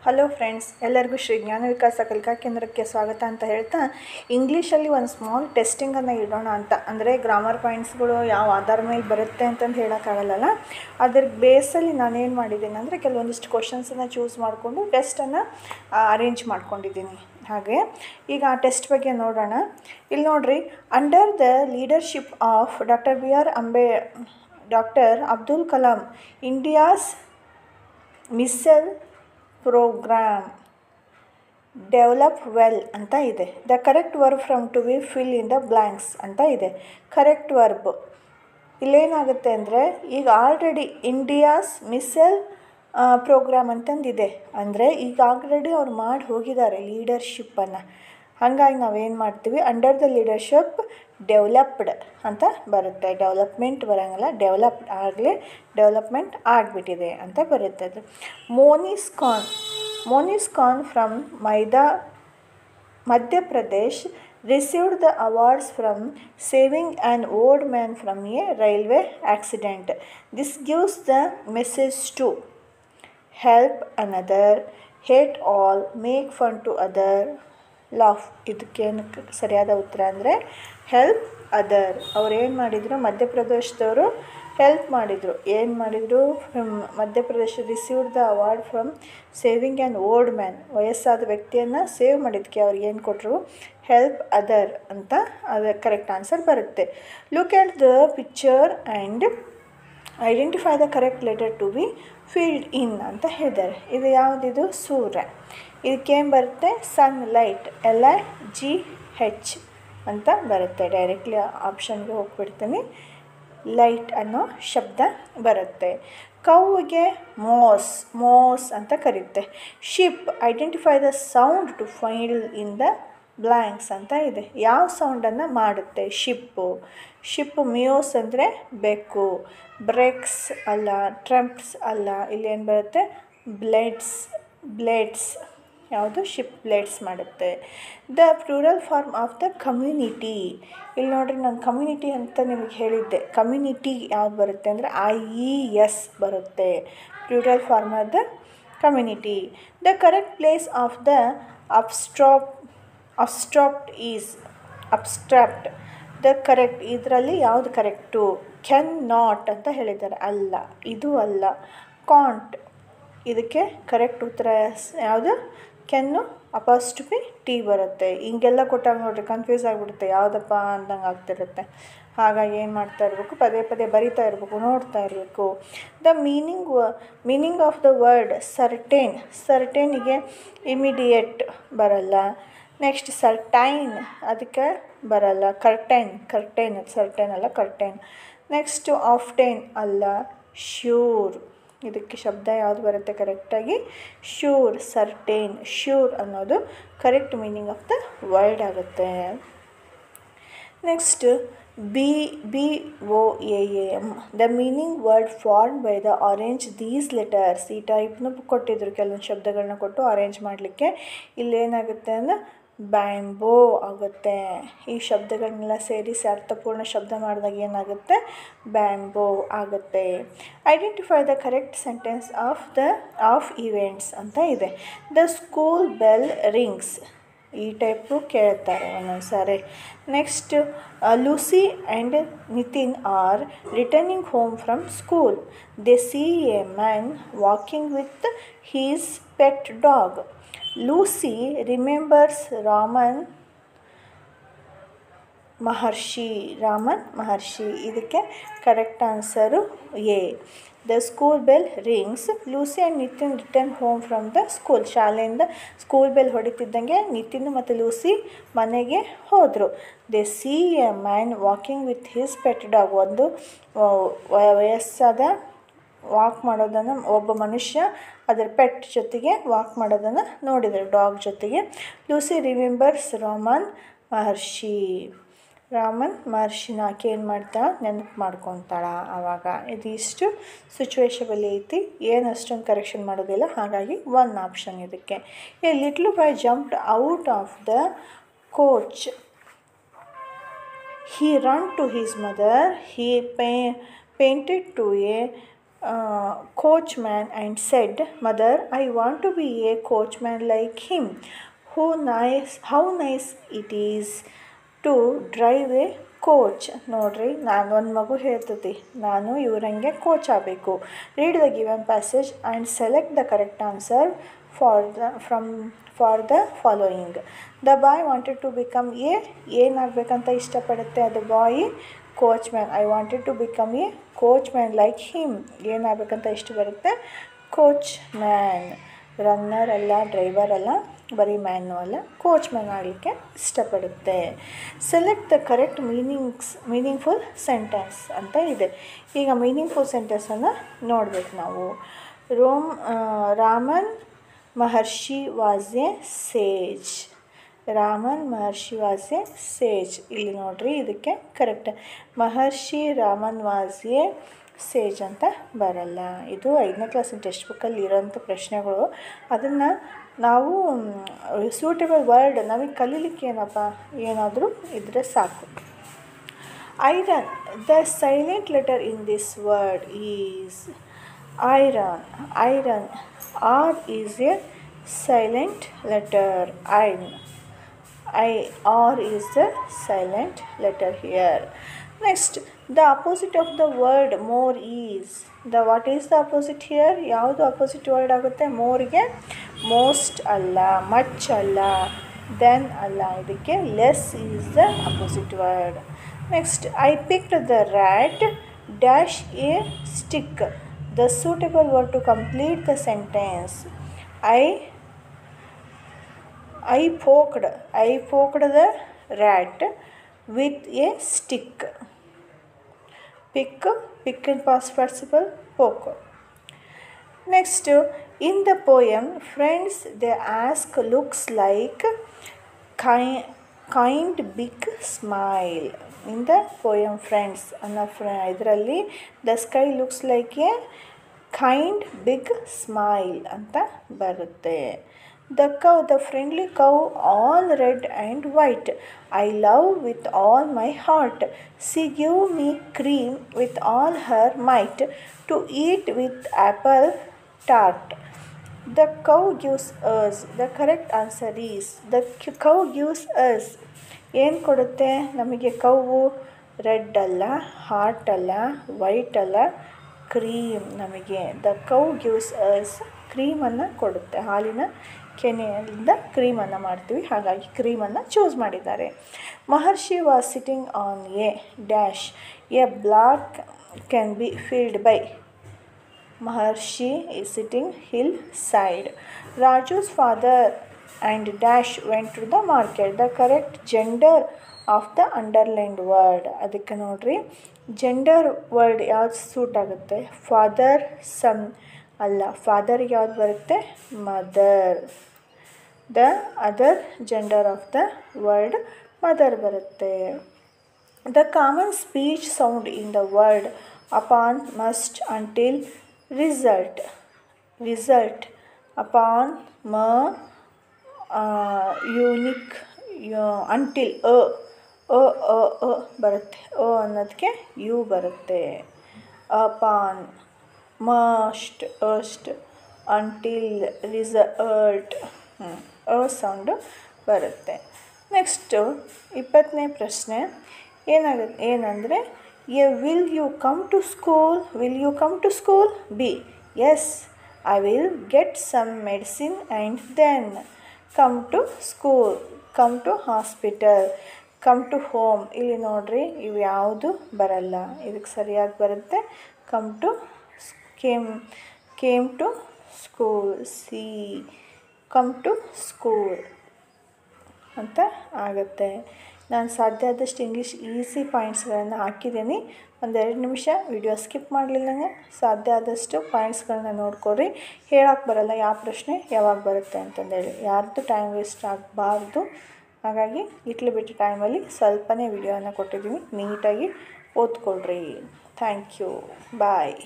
Hello friends, ಎಲ್ಲರಿಗೂ ಶ್ರೀ ಜ್ಞಾನ ವಿಕಾಸ ಕಲಿಕಾ ಕೇಂದ್ರಕ್ಕೆ ಸ್ವಾಗತ ಅಂತ ಹೇಳ್ತಾ, ಇಂಗ್ಲೀಷಲ್ಲಿ ಒಂದು ಸ್ಮಾಲ್ ಟೆಸ್ಟಿಂಗನ್ನು ಇಡೋಣ ಅಂತ. ಅಂದರೆ ಗ್ರಾಮರ್ ಪಾಯಿಂಟ್ಸ್ಗಳು ಯಾವ ಆಧಾರ ಮೇಲೆ ಬರುತ್ತೆ ಅಂತಂದು ಹೇಳೋಕ್ಕಾಗಲ್ಲ. ಅದ್ರ ಬೇಸಲ್ಲಿ ನಾನೇನು ಮಾಡಿದ್ದೀನಿ ಅಂದರೆ ಕೆಲವೊಂದಿಷ್ಟು ಕ್ವಶನ್ಸನ್ನು ಚೂಸ್ ಮಾಡಿಕೊಂಡು ಟೆಸ್ಟನ್ನು ಅರೇಂಜ್ ಮಾಡ್ಕೊಂಡಿದ್ದೀನಿ. ಹಾಗೆ ಈಗ ಆ ಟೆಸ್ಟ್ ಬಗ್ಗೆ ನೋಡೋಣ. ಇಲ್ಲಿ ನೋಡಿರಿ, under the leadership of doctor Abdul Kalam, India's missile programme develop well ಅಂತ ಇದೆ. The correct verb from to be fill in the blanks ಅಂತ ಇದೆ. ಕರೆಕ್ಟ್ ವರ್ಬ್ ಇಲ್ಲೇನಾಗುತ್ತೆ ಅಂದರೆ, ಈಗ ಆಲ್ರೆಡಿ ಇಂಡಿಯಾಸ್ ಮಿಸ್ಸೈಲ್ ಪ್ರೋಗ್ರಾಮ್ ಅಂತಂದಿದೆ. ಅಂದರೆ ಈಗ ಆಲ್ರೆಡಿ ಅವ್ರು ಮಾಡಿ ಹೋಗಿದ್ದಾರೆ ಲೀಡರ್ಶಿಪ್ಪನ್ನು. ಹಾಗಾಗಿ ನಾವೇನು ಮಾಡ್ತೀವಿ, ಅಂಡರ್ ದ ಲೀಡರ್ಶಿಪ್ ಡೆವಲಪ್ಡ್ ಅಂತ ಬರುತ್ತೆ. ಡೆವಲಪ್ಮೆಂಟ್ ಬರೋಂಗಿಲ್ಲ, ಡೆವಲಪ್ಡ್ ಆಗಲೇ ಡೆವಲಪ್ಮೆಂಟ್ ಆಗಿಬಿಟ್ಟಿದೆ ಅಂತ ಬರುತ್ತೆ. ಅದು Moniskan from Madhya Pradesh received the awards from saving an old man from a railway accident. This gives the message to help another, hate all, make fun to other, laugh. ಇದಕ್ಕೇನು ಸರಿಯಾದ ಉತ್ತರ ಅಂದರೆ ಹೆಲ್ಪ್ ಅದರ್. ಅವ್ರು ಏನು ಮಾಡಿದರು, ಮಧ್ಯಪ್ರದೇಶದವರು ಹೆಲ್ಪ್ ಮಾಡಿದರು. ಏನು ಮಾಡಿದರು, Madhya Pradesh received the award from saving an old man, ವಯಸ್ಸಾದ ವ್ಯಕ್ತಿಯನ್ನು ಸೇವ್ ಮಾಡಿದ್ದಕ್ಕೆ ಅವ್ರಿಗೆ ಏನು ಕೊಟ್ಟರು, ಹೆಲ್ಪ್ ಅದರ್ ಅಂತ. ಅದು ಕರೆಕ್ಟ್ ಆನ್ಸರ್ ಬರುತ್ತೆ. Look at the picture and identify the correct letter to be filled in ಅಂತ ಹೇಳಿದ್ದಾರೆ. ಇದು ಯಾವುದಿದು, ಸೂರ್ಯ. ಇದಕ್ಕೇನು ಬರುತ್ತೆ, ಸನ್ಲೈಟ್, LIGH ಅಂತ ಬರುತ್ತೆ. ಡೈರೆಕ್ಟ್ಲಿ ಆಪ್ಷನ್ಗೆ ಹೋಗ್ಬಿಡ್ತೀನಿ. ಲೈಟ್ ಅನ್ನೋ ಶಬ್ದ ಬರುತ್ತೆ. ಕೌಗೆ ಮೋಸ್ ಅಂತ ಕರೆಯುತ್ತೆ. Ship, identify the sound to fill in the blanks ಅಂತ ಇದೆ. ಯಾವ ಸೌಂಡನ್ನು ಮಾಡುತ್ತೆ ಶಿಪ್ಪು ಮಿಯೋಸ್ ಅಂದರೆ ಬೆಕ್ಕು, ಬ್ರೇಕ್ಸ್ ಅಲ್ಲ, ಟ್ರಂಪ್ಸ್ ಅಲ್ಲ. ಇಲ್ಲಿ ಏನು ಬರುತ್ತೆ, ಬ್ಲೇಡ್ಸ್ ಯಾವುದು, ಶಿಪ್ ಬ್ಲೇಡ್ಸ್ ಮಾಡುತ್ತೆ. The plural form of the community. ಇಲ್ಲಿ ನೋಡಿರಿ, ನಾನು ಕಮ್ಯುನಿಟಿ ಅಂತ ನಿಮಗೆ ಹೇಳಿದ್ದೆ. ಕಮ್ಯುನಿಟಿ ಯಾವ್ದು ಬರುತ್ತೆ ಅಂದರೆ IES ಬರುತ್ತೆ. Plural form of the community. The correct place of the abstract is abstract. The correct, ಇದರಲ್ಲಿ ಯಾವುದು ಕರೆಕ್ಟು, ಕ್ಯಾನ್ ನಾಟ್ ಅಂತ ಹೇಳಿದ್ದಾರೆ. ಅಲ್ಲ, ಇದು ಅಲ್ಲ. ಕಾಂಟ್, ಇದಕ್ಕೆ ಕರೆಕ್ಟ್ ಉತ್ತರ ಯಾವುದು, ಕೆನ್ನು ಅಪಾಸ್ಟ್ರಫಿ T ಬರುತ್ತೆ. ಹಿಂಗೆಲ್ಲ ಕೊಟ್ಟಾಗ ನೋಡಿರಿ ಕನ್ಫ್ಯೂಸ್ ಆಗಿಬಿಡುತ್ತೆ, ಯಾವುದಪ್ಪ ಅಂದಂಗೆ ಆಗ್ತಿರುತ್ತೆ. ಹಾಗಾಗಿ ಏನು ಮಾಡ್ತಾ ಇರಬೇಕು, ಪದೇ ಪದೇ ಬರಿತಾ ಇರಬೇಕು, ನೋಡ್ತಾ ಇರಬೇಕು. The meaning of the word ಸರ್ಟೇನಿಗೆ ಇಮಿಡಿಯೇಟ್ ಬರಲ್ಲ. ನೆಕ್ಸ್ಟ್ ಸರ್ಟೈನ್, ಅದಕ್ಕೆ ಬರಲ್ಲ. ಕರ್ಟೈನ್ ಸರ್ಟೈನ್ ಅಲ್ಲ, ಕರ್ಟೈನ್. ನೆಕ್ಸ್ಟ್ ಆಫ್ಟೈನ್ ಅಲ್ಲ, ಶ್ಯೂರ್. ಇದಕ್ಕೆ ಶಬ್ದ ಯಾವುದು ಬರುತ್ತೆ ಕರೆಕ್ಟಾಗಿ, ಶ್ಯೂರ್. ಸರ್ಟೇನ್, ಶ್ಯೂರ್ ಅನ್ನೋದು correct meaning of the word ಆಗುತ್ತೆ. Next BOAM, the meaning word form by the arrange these letters. ಈ ಟೈಪ್ನು ಕೊಟ್ಟಿದ್ರು, ಕೆಲವೊಂದು ಶಬ್ದಗಳನ್ನ ಕೊಟ್ಟು ಅರೇಂಜ್ ಮಾಡಲಿಕ್ಕೆ. ಇಲ್ಲೇನಾಗುತ್ತೆ ಅಂದರೆ ಬ್ಯಾಂಬೋ ಆಗುತ್ತೆ. ಈ ಶಬ್ದಗಳನ್ನೆಲ್ಲ ಸೇರಿಸಿ ಅರ್ಥಪೂರ್ಣ ಶಬ್ದ ಮಾಡಿದಾಗ ಏನಾಗುತ್ತೆ, ಬ್ಯಾಂಬೋ ಆಗುತ್ತೆ. Identify the correct sentence of events ಅಂತ ಇದೆ. ದ ಸ್ಕೂಲ್ ಬೆಲ್ ರಿಂಗ್ಸ್, ಈ ಟೈಪು ಕೇಳ್ತಾರೆ ಒಂದೊಂದು ಸಾರಿ. Next Lucy and Nitin are returning home from school. They see a man walking with his pet dog. Lucy remembers Raman Maharshi. ಇದಕ್ಕೆ correct answer A. The school bell rings, Lucy and Nitin return home from the school. ಶಾಲೆಯಿಂದ school bell ಹೊಡಿತಿದ್ದಂಗೆ ನಿತಿನ್ ಮತ್ತು Lucy ಮನೆಗೆ ಹೋದರು. They C a man walking with his pet dog. ಒಂದು ವಯಸ್ಸಾದ walk ಮಾಡೋದನ್ನು, ಒಬ್ಬ ಮನುಷ್ಯ ಅದರ ಪೆಟ್ ಜೊತೆಗೆ ವಾಕ್ ಮಾಡೋದನ್ನು ನೋಡಿದರು, ಡಾಗ್ ಜೊತೆಗೆ. ಲೂಸಿ ರಿಮೆಂಬರ್ಸ್ ರಾಮನ್ ಮಹರ್ಷಿನ ಆಕೆ ಏನು ಮಾಡ್ತಾಳೆ, ನೆನಪು ಮಾಡ್ಕೊತಾಳ ಆವಾಗ. ಇದಿಷ್ಟು ಸಿಚುವೇಶಬಲ್ ಐತಿ, ಏನು ಅಷ್ಟೊಂದು ಕರೆಕ್ಷನ್ ಮಾಡೋದಿಲ್ಲ. ಹಾಗಾಗಿ 1 ಆಪ್ಷನ್ ಇದಕ್ಕೆ. A little bye jumped out of the coach. He ran to his mother. He painted to a coachman and said, "Mother, I want to be a coachman like him. How nice it is to drive a coach." ನೋಡ್ರಿ, ಒಂದು ಮಗು ಹೇಳ್ತತಿ, ನಾನು ಇವರಂಗೆ coach ಆಗಬೇಕು. Read the given passage and select the correct answer for the following. The boy wanted to become ಏನಾಗಬೇಕಂತ ಇಷ್ಟಪಡುತ್ತೆ ಅದು boy? Coachman. I wanted to become a coachman like him. ಏನಾಗಬೇಕಂತ ಇಷ್ಟ ಬರುತ್ತೆ? ಕೋಚ್ಮ್ಯಾನ್. ರನ್ನರ್ ಅಲ್ಲ, ಡ್ರೈವರ್ ಅಲ್ಲ, ಬರೀ ಮ್ಯಾನು ಅಲ್ಲ, ಕೋಚ್ಮ್ಯಾನ್ ಆಗಲಿಕ್ಕೆ ಇಷ್ಟಪಡುತ್ತೆ. Select the correct meaningful sentence ಅಂತ ಇದೆ. ಈಗ ಮೀನಿಂಗ್ಫುಲ್ ಸೆಂಟೆನ್ಸನ್ನು ನೋಡ್ಬೇಕು ನಾವು. Raman Maharshi was a sage. Raman Maharshi was a sage. ಇಲ್ಲಿ ನೋಡ್ರಿ, ಇದಕ್ಕೆ correct Maharshi Raman was a sage ಅಂತ ಬರಲ್ಲ. ಇದು 5ನೇ ಕ್ಲಾಸಿನ ಟೆಕ್ಸ್ಟ್ ಬುಕ್ಕಲ್ಲಿ ಇರೋಂಥ ಪ್ರಶ್ನೆಗಳು. ಅದನ್ನು ನಾವು ಸೂಟೇಬಲ್ ವರ್ಡ್ ನಮಗೆ ಕಲೀಲಿಕ್ಕೆ ಏನಾದರೂ ಇದ್ದರೆ ಸಾಕು. Iron. The silent letter in this word is iron. Iron. R is a silent letter. R is the silent letter here. Next, the opposite of the word more is. What is the opposite here? ಯಾವುದು opposite word ಆಗುತ್ತೆ? ಮೋರ್ಗೆ most ಅಲ್ಲ, much ಅಲ್ಲ, then ಅಲ್ಲ. ಇದಕ್ಕೆ less is the opposite word. Next, I picked the rat dash a stick. The suitable word to complete the sentence. I poked the rat with a stick. Pick in past participle, poke. Next, in the poem, friends they ask looks like kind big smile. In the poem, friends, ಇದರಲ್ಲಿ the sky looks like a kind big smile ಅಂತ ಬರುತ್ತೆ. The cow, the friendly cow, all red and white, I love with all my heart. She give me cream with all her might, to eat with apple tart. The cow gives us. The correct answer is the cow gives us. ಏನು ಕೊಡುತ್ತೆ ನಮಗೆ cow? Red ಅಲ್ಲ, heart ಅಲ್ಲ, white ಅಲ್ಲ, cream ನಮಗೆ. The cow gives us ಕ್ರೀಮನ್ನು ಕೊಡುತ್ತೆ. ಹಾಲಿನ ಕೆನೆಯಿಂದ ಕ್ರೀಮನ್ನು ಮಾಡ್ತೀವಿ, ಹಾಗಾಗಿ ಕ್ರೀಮನ್ನು ಚೂಸ್ ಮಾಡಿದ್ದಾರೆ. Maharshi was sitting on a dash. A blank can be filled by. Maharshi is sitting hill side. Raju's father and dash went to the market. The correct gender of the underlined word. ಅದಕ್ಕೆ ನೋಡ್ರಿ, ಜೆಂಡರ್ ವರ್ಡ್ ಯಾವ್ದು suit ಆಗುತ್ತೆ? Father, son ಅಲ್ಲ. ಫಾದರ್ಗೆ ಯಾವ್ದು ಬರುತ್ತೆ? Mother. The other gender of the word mother ಬರುತ್ತೆ. The common speech sound in the word upon, must, until, result. Result, upon, ಮ, unique, until, ಬರುತ್ತೆ. ಅನ್ನೋದಕ್ಕೆ ಯು ಬರುತ್ತೆ. ಅಪಾನ್, ಮಸ್ಟ್, ಅಸ್ಟ್, ಅಂಟಿಲ್, ರಿಸಲ್ಟ್, ಸೌಂಡು ಬರುತ್ತೆ. ನೆಕ್ಸ್ಟು 20ನೇ ಪ್ರಶ್ನೆ ಏನಂದರೆ, A will you come to school? Will you come to school? B yes I will get some medicine and then. Come to school, come to hospital, come to home. ಇಲ್ಲಿ ನೋಡ್ರಿ, ಇವು ಯಾವುದು ಬರಲ್ಲ. ಇದಕ್ಕೆ ಸರಿಯಾಗಿ ಬರುತ್ತೆ come to, came to school, C, come to school ಅಂತ ಆಗುತ್ತೆ. ನಾನು ಸಾಧ್ಯ ಆದಷ್ಟು ಇಂಗ್ಲೀಷ್ ಈಸಿ ಪಾಯಿಂಟ್ಸ್ಗಳನ್ನು ಹಾಕಿದ್ದೀನಿ. 1-2 ನಿಮಿಷ ವಿಡಿಯೋ ಸ್ಕಿಪ್ ಮಾಡಲಿಲ್ಲಂಗೆ ಸಾಧ್ಯ ಆದಷ್ಟು ಪಾಯಿಂಟ್ಸ್ಗಳನ್ನ ನೋಡ್ಕೊಳ್ರಿ. ಹೇಳಕ್ಕೆ ಬರಲ್ಲ ಯಾವ ಪ್ರಶ್ನೆ ಯಾವಾಗ ಬರುತ್ತೆ ಅಂತಂದೇಳಿ, ಯಾರ್ದು ಟೈಮ್ ವೇಸ್ಟ್ ಆಗಬಾರ್ದು. ಹಾಗಾಗಿ ಇಟ್ಲು ಬಿಟ್ಟು ಟೈಮಲ್ಲಿ ಸ್ವಲ್ಪನೇ ವಿಡಿಯೋನ ಕೊಟ್ಟಿದ್ದೀನಿ, ನೀಟಾಗಿ ಓದ್ಕೊಳ್ರಿ. Thank you, bye.